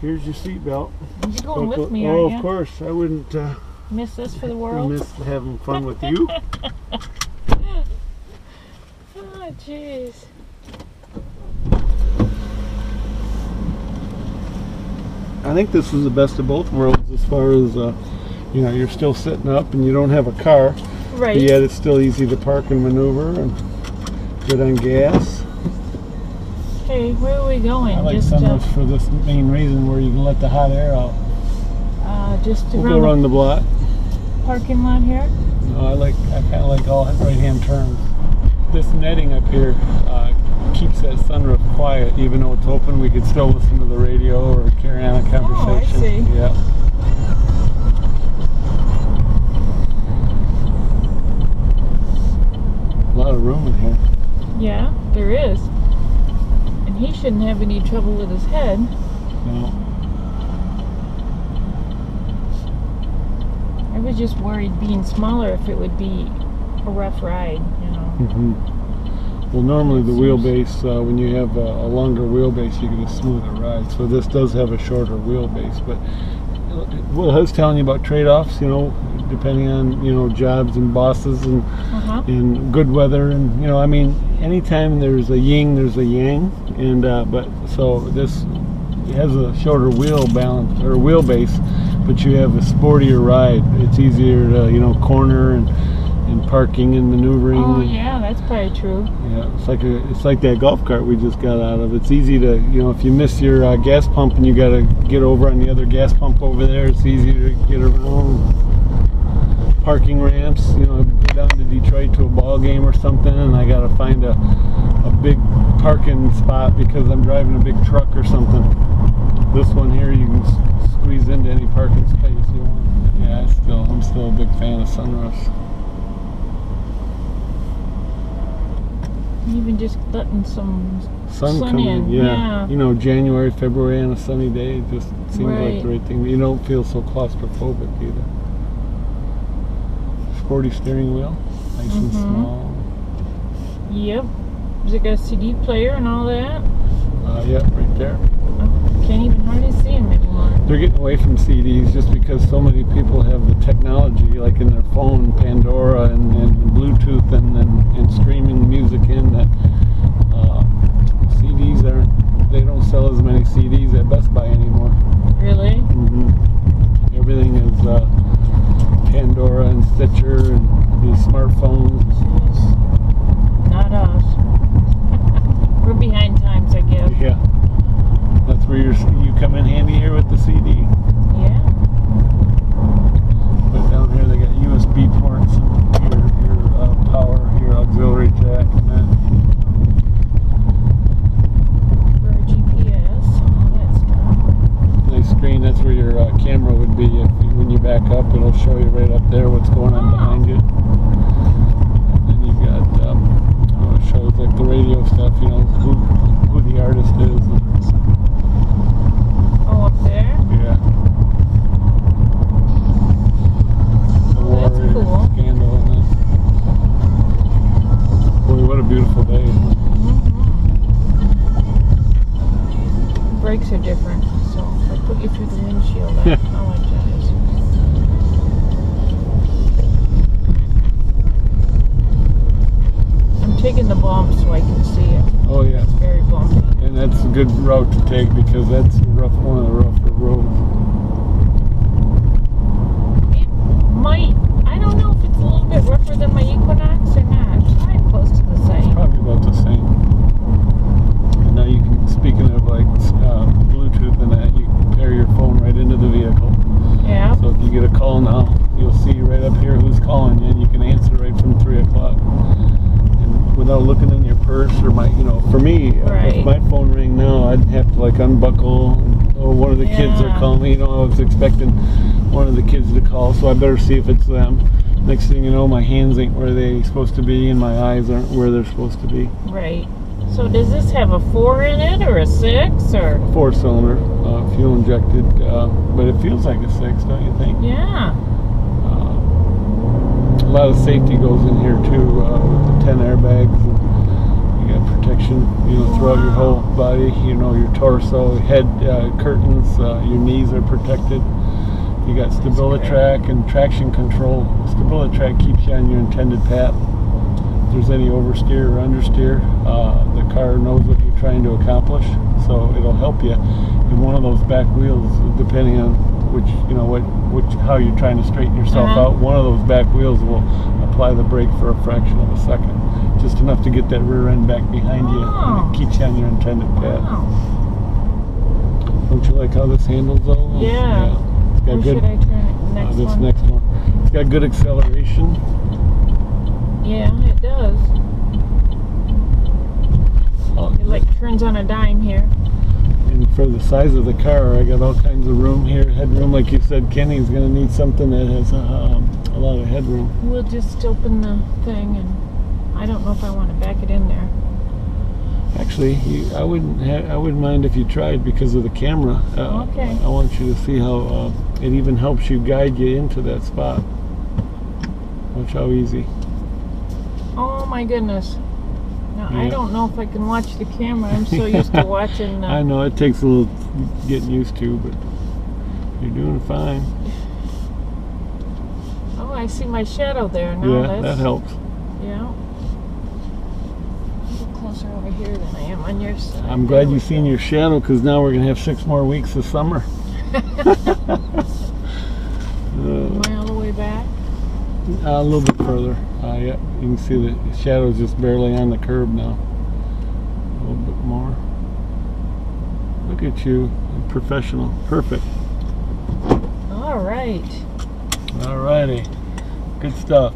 Here's your seatbelt. You're going with me, aren't Oh, you? of course. I wouldn't Miss this for the world? miss having fun with you. Oh, jeez. I think this is the best of both worlds as far as, you know, you're still sitting up and you don't have a car. Right. But yet it's still easy to park and maneuver and good on gas. Okay, where are we going? I like Just sunroofs for this main reason where you can let the hot air out. just We'll around go around the block. parking lot here? No, I kind of like all right-hand turns. This netting up here keeps that sunroof quiet. Even though it's open, we could still listen to the radio or carry on a conversation. Oh, I see. Yeah. A lot of room in here. Yeah, there is. And he shouldn't have any trouble with his head. No. I was just worried being smaller if it would be a rough ride, you know. Mm-hmm. Well, normally the wheelbase, when you have a longer wheelbase, you get a smoother ride. So this does have a shorter wheelbase. But what I was telling you about trade-offs, you know, depending on, you know, jobs and bosses and in good weather, and, you know, I mean, anytime there's a yin, there's a yang. And but so this has a shorter wheel balance or wheelbase, but you have a sportier ride. It's easier to, you know, corner and parking and maneuvering. Oh yeah, that's probably true. Yeah, it's like that golf cart we just got out of. It's easy to, you know, if you miss your gas pump and you got to get over on the other gas pump over there, it's easier to get around. Parking ramps, you know, go down to Detroit to a ball game or something, and I got to find a big parking spot because I'm driving a big truck or something. This one here, you can squeeze into any parking space you want. Yeah, I'm still a big fan of sunroofs. Even just letting some sun come in, yeah. You know, January, February on a sunny day, it just seems like the right thing. You don't feel so claustrophobic either. Sporty steering wheel, nice and small. Yep. Has it got a CD player and all that? Yeah, right there. Can't even hardly see them anymore. They're getting away from CDs just because so many people have the technology, like in their phone, Pandora and Bluetooth and streaming music in, that CDs they don't sell as many CDs at Best Buy anymore. Really? Mm-hmm. Everything is Pandora and Stitcher and these smartphones. Not us. We're behind times, I guess. Yeah. That's where you come in handy here with the CD. Yeah. But down here they got USB ports, your power, your auxiliary jack, and that. For a GPS, all that stuff. Nice screen. That's where your camera would be. When you back up, it'll show you right up there what's going on behind you. And then you got it shows like the radio stuff. You know who the artist is. Oh, up there? Yeah. Oh, that's cool. Scandal and that. Boy, what a beautiful day. Brakes are different, so if I put you through the windshield, how much that is. I'm taking the bump so I can see it. Oh yeah. It's very bumpy. And that's a good route to take because that's one of the rougher roads. It might, I don't know if it's a little bit rougher than my Equinox or not. It's probably close to the It's same. probably about the same. And now you can, speaking of like Bluetooth and that, you can pair your phone right into the vehicle. Yeah. So if you get a call now, you'll see right up here who's calling you, and you can answer right from 3 o'clock. And without looking in your purse or you know, for me, if my phone rang now, I'd have to like unbuckle. Oh, one of the kids are calling me. You know, I was expecting one of the kids to call, so I better see if it's them. Next thing you know, my hands ain't where they're supposed to be, and my eyes aren't where they're supposed to be. Right. So does this have a 4 in it, or a 6, or? 4-cylinder, fuel injected, but it feels like a 6, don't you think? Yeah. A lot of safety goes in here too, with the 10 airbags. And you You got protection, throughout your whole body. Your torso, head, curtains. Your knees are protected. You got StabiliTrak and traction control. StabiliTrak keeps you on your intended path. If there's any oversteer or understeer, the car knows what you're trying to accomplish, so it'll help you. And one of those back wheels, depending on how you're trying to straighten yourself out, one of those back wheels will apply the brake for a fraction of a second, just enough to get that rear end back behind you, and it keeps you on your intended path. Don't you like how this handles though? Yeah. It's got Should I turn it next this one? next one. It's got good acceleration. Yeah, it does. It like turns on a dime here. And for the size of the car, I got all kinds of room here, headroom. Like you said, Kenny's going to need something that has a lot of headroom. We'll just open the thing, and I don't know if I want to back it in there. Actually, I wouldn't mind if you tried because of the camera. Okay. I want you to see how it even helps you guide you into that spot. Watch how easy. Oh my goodness. Now, Yeah. I don't know if I can watch the camera. I'm so used to watching. I know it takes a little getting used to, but you're doing fine. Oh, I see my shadow there now. Yeah, that helps. Yeah. A little closer over here than I am on your side. I'm glad you've seen your shadow, because now we're going to have 6 more weeks of summer. Am I all the way back? A little bit further. Yeah, you can see the shadow's just barely on the curb now. A little bit more. Look at you, professional. Perfect. All right. All righty. Good stuff.